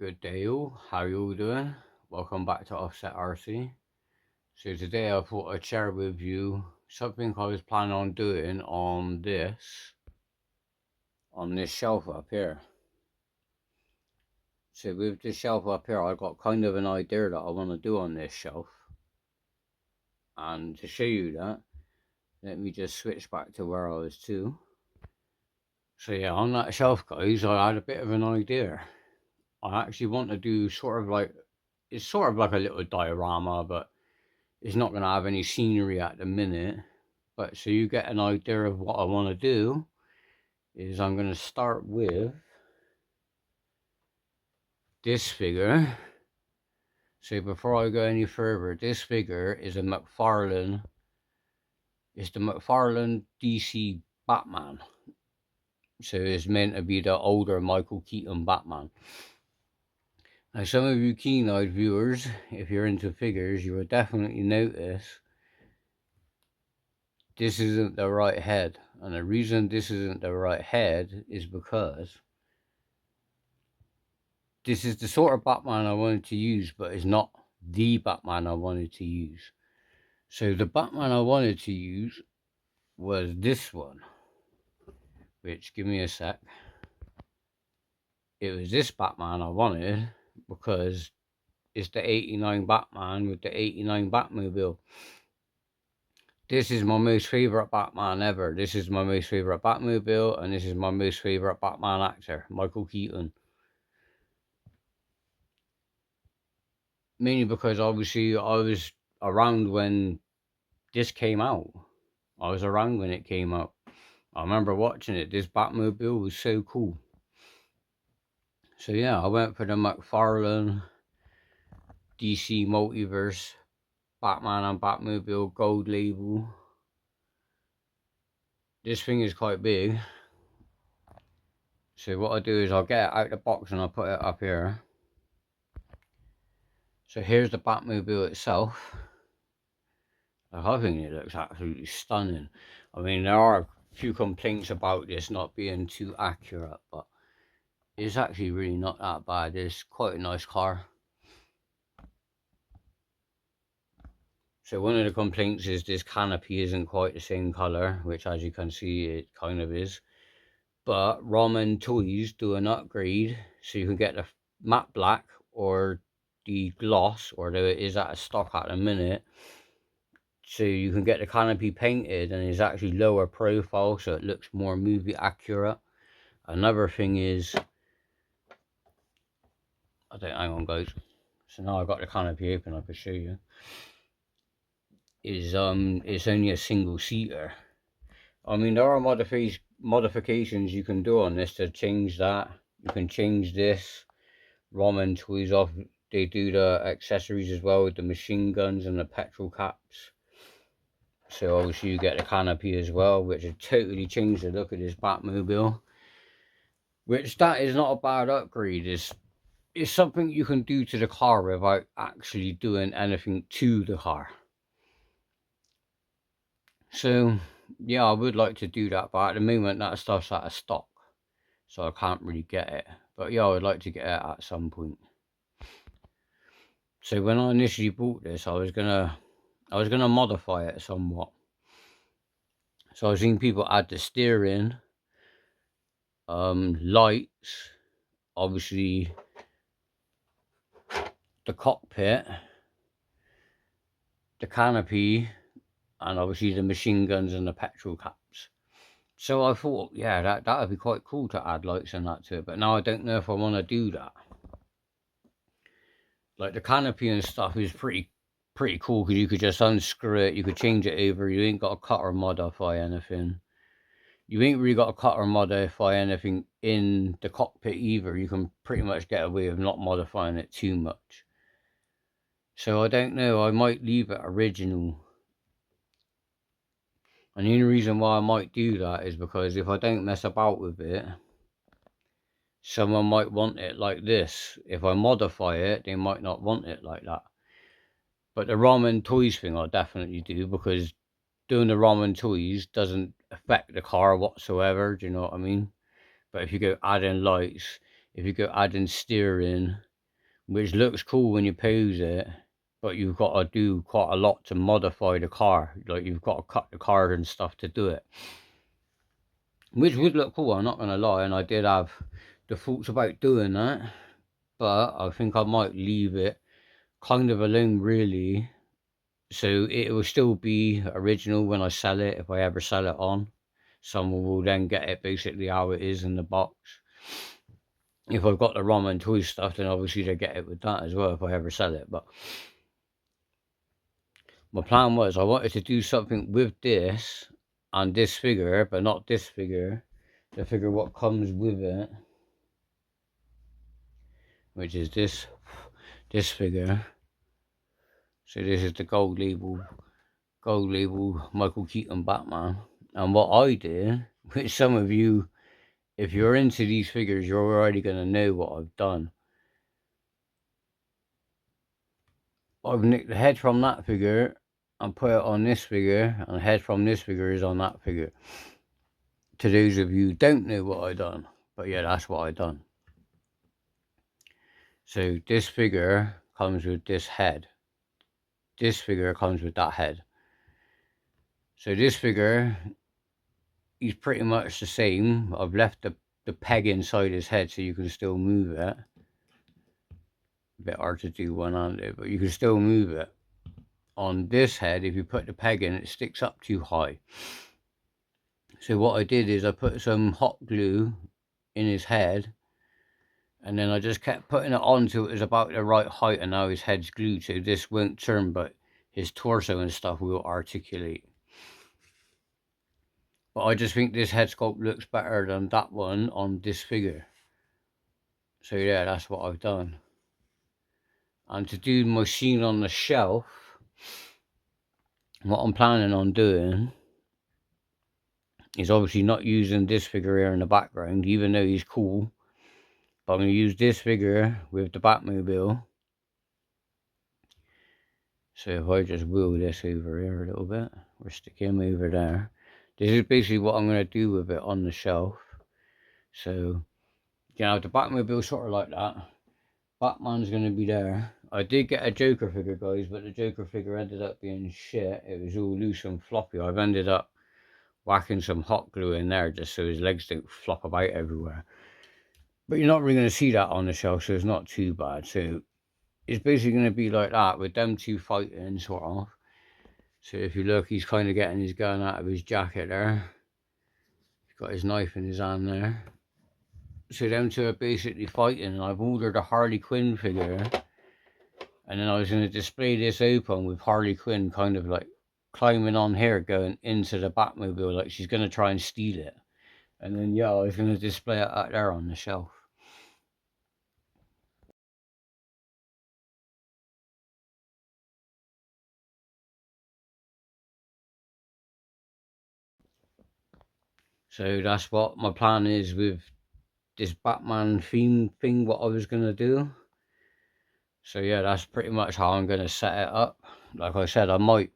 Good day all, how you all doing? Welcome back to Offset RC. So today I thought I'd share with you something I was planning on doing on this shelf up here. So with this shelf up here, I got kind of an idea that I want to do on this shelf. And to show you that, let me just switch back to where I was to. So yeah, on that shelf guys, I had a bit of an idea. I actually want to do it's sort of like a little diorama, but it's not going to have any scenery at the minute. But so you get an idea of what I want to do, is I'm going to start with this figure. So before I go any further, this figure is a McFarlane. It's the McFarlane DC Batman. So it's meant to be the older Michael Keaton Batman. Now some of you keen-eyed viewers, if you're into figures, you will definitely notice this isn't the right head. And the reason this isn't the right head is because this is the sort of Batman I wanted to use, but it's not the Batman I wanted to use. So the Batman I wanted to use was this one, which, give me a sec. It was this Batman I wanted because it's the 89 Batman with the 89 Batmobile. This is my most favourite Batman ever. This is my most favourite Batmobile, and this is my most favourite Batman actor, Michael Keaton. Mainly because obviously I was around when this came out. I was around when it came out. I remember watching it. This Batmobile was so cool. So yeah, I went for the McFarlane DC Multiverse Batman and Batmobile gold label. This thing is quite big. So what I do is I'll get it out of the box and I'll put it up here. So here's the Batmobile itself. I think it looks absolutely stunning. I mean, there are a few complaints about this not being too accurate, but it's actually really not that bad. It's quite a nice car. So one of the complaints is this canopy isn't quite the same colour, which as you can see it kind of is. But Ramen Toys do an upgrade, so you can get the matte black or the gloss, or though it is at a stock at the minute. So you can get the canopy painted and it's actually lower profile, so it looks more movie accurate. Another thing is, hang on guys. So now I've got the canopy open, I can show you. Is it's only a single seater. I mean, there are modifications you can do on this to change that. You can change this. Ramen Toys off, they do the accessories as well with the machine guns and the petrol caps. So obviously you get the canopy as well, which has totally changed the look of this Batmobile. Which that is not a bad upgrade. It's something you can do to the car without actually doing anything to the car. So yeah, I would like to do that, but at the moment that stuff's out of stock, so I can't really get it. But yeah, I would like to get it at some point. So when I initially bought this, I was gonna modify it somewhat. So I've seen people add the steering, lights, obviously the cockpit, the canopy, and obviously the machine guns and the petrol caps. So I thought, yeah, that would be quite cool to add lights and that to it. But now I don't know if I want to do that. Like the canopy and stuff is pretty cool because you could just unscrew it, you could change it over. You ain't got to cut or modify anything. You ain't really got to cut or modify anything in the cockpit either. You can pretty much get away with not modifying it too much. So I don't know, I might leave it original. And the only reason why I might do that is because if I don't mess about with it, someone might want it like this. If I modify it, they might not want it like that. But the Ramen Toys thing I'll definitely do, because doing the Ramen Toys doesn't affect the car whatsoever, do you know what I mean? But if you go adding lights, if you go adding steering, which looks cool when you pose it, but you've got to do quite a lot to modify the car. Like, you've got to cut the car and stuff to do it, which would look cool, I'm not gonna lie. And I did have the thoughts about doing that, but I think I might leave it kind of alone, really, so it will still be original when I sell it, if I ever sell it on. Someone will then get it basically how it is in the box. If I've got the ROM and toy stuff, then obviously they get it with that as well if I ever sell it. But my plan was, I wanted to do something with this and this figure, but not this figure, the figure what comes with it, which is this figure. So this is the gold label Michael Keaton Batman. And what I did, which some of you, if you're into these figures, you're already going to know what I've done. I've nicked the head from that figure and put it on this figure, and the head from this figure is on that figure. To those of you who don't know what I done, but yeah, that's what I done. So this figure comes with this head. This figure comes with that head. So this figure, he's pretty much the same. I've left the peg inside his head so you can still move it. A bit hard to do one-handed, but you can still move it. On this head, if you put the peg in, it sticks up too high. So what I did is I put some hot glue in his head, and then I just kept putting it on till it was about the right height, and now his head's glued, so this won't turn, but his torso and stuff will articulate. But I just think this head sculpt looks better than that one on this figure. So yeah, that's what I've done. And to do my scene on the shelf, what I'm planning on doing is obviously not using this figure here in the background, even though he's cool. But I'm going to use this figure with the Batmobile. So if I just wheel this over here a little bit, or stick him over there. This is basically what I'm going to do with it on the shelf. So, you know, the Batmobile sort of like that. Batman's going to be there. I did get a Joker figure, guys, but the Joker figure ended up being shit. It was all loose and floppy. I've ended up whacking some hot glue in there just so his legs don't flop about everywhere. But you're not really going to see that on the shelf, so it's not too bad. So it's basically going to be like that with them two fighting, sort of. So if you look, he's kind of getting his gun out of his jacket there. He's got his knife in his hand there. So them two are basically fighting, and I've ordered a Harley Quinn figure. And then I was going to display this open with Harley Quinn kind of like climbing on here, going into the Batmobile, like she's going to try and steal it. And then, yeah, I was going to display it out there on the shelf. So that's what my plan is with this Batman theme thing, what I was going to do. So yeah, that's pretty much how I'm going to set it up. Like I said, I might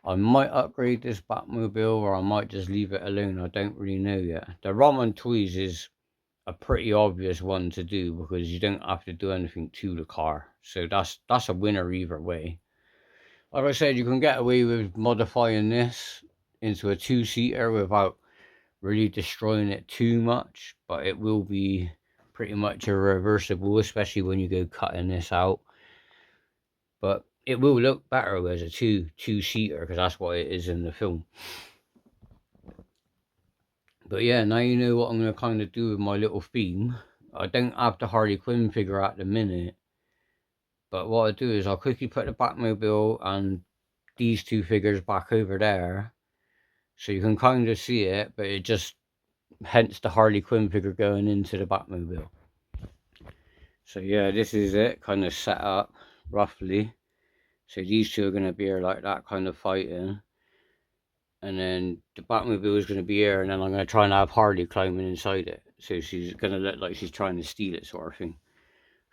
upgrade this Batmobile, or I might just leave it alone. I don't really know yet. The Ramen Toys is a pretty obvious one to do because you don't have to do anything to the car. So that's a winner either way. Like I said, you can get away with modifying this into a two-seater without really destroying it too much, but it will be pretty much a reversible, especially when you go cutting this out. But it will look better as a two-seater because that's what it is in the film. But yeah, now you know what I'm going to kind of do with my little theme. I don't have the Harley Quinn figure at the minute, but what I do is I'll quickly put the Batmobile and these two figures back over there, so you can kind of see it, but it just, hence the Harley Quinn figure going into the Batmobile. So yeah, this is it, kind of set up roughly. So these two are going to be here like that, kind of fighting. And then the Batmobile is going to be here, and then I'm going to try and have Harley climbing inside it. So she's going to look like she's trying to steal it, sort of thing.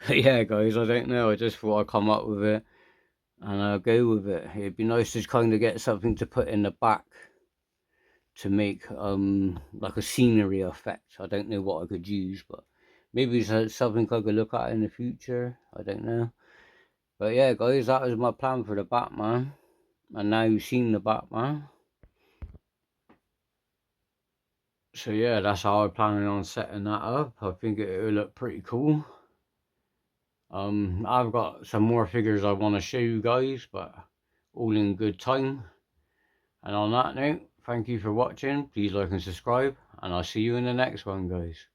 But yeah, guys, I don't know. I just thought I'd come up with it, and I'll go with it. It'd be nice to kind of get something to put in the back to make like a scenery effect. I don't know what I could use, but maybe it's something I could look at in the future. I don't know. But yeah, guys, that was my plan for the Batman. And now you've seen the Batman. So yeah, that's how I'm planning on setting that up. I think it will look pretty cool. I've got some more figures I want to show you guys, but all in good time. And on that note, thank you for watching. Please like and subscribe, and I'll see you in the next one, guys.